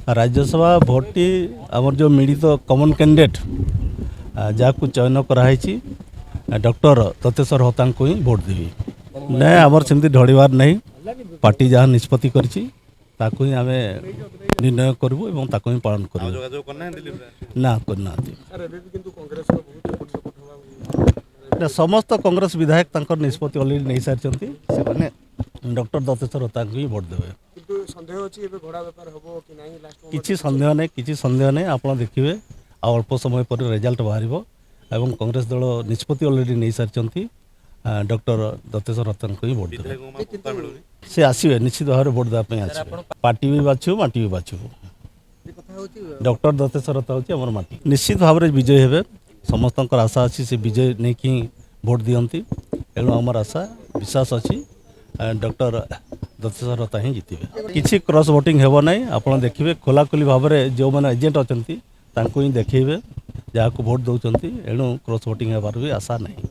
Rajya Sabha vote आमर जो मिलित कमन कैंडिडेट जहाँ चयन कराई डॉक्टर ततेश्वर होता को ही भोट देवी ना आमर सेमती ढड़बार नहीं पार्टी जहाँ निष्पत्ति करही आम निर्णय करूँ ही पालन कर ना करना समस्त कांग्रेस विधायक तंकर निष्पत्ति अलरेडी नहीं सारी से डॉक्टर दतेश्वर होता ही भोट देवे किसी संदेह नहीं आप देखिए अल्प समय पर रिजल्ट बाहर एवं कांग्रेस दल निष्पत्ति अलरेडी नहीं सारी डॉक्टर दतेश्वर होता को ही भोट देवे से आसवे निश्चित भाव में भोट देवाई आसवे पार्टी भी बाछू माटी भी बाछू डॉक्टर दतेश्वर होता हूँ माटी निश्चित भाव में विजय हे समस्त आशा अच्छी से विजय नहीं कि भोट दियंती एणु आमर आशा विश्वास अच्छी डॉक्टर दतेश्वर होता ही जीतबे किसी क्रॉस वोटिंग हेब ना आप देखिए खोलाखोली भाव में जो मैंने एजेंट अच्छा ही देखेबे जहाँ को भोट दौरान एणु क्रॉस वोटिंग हेबार भी आशा नहीं।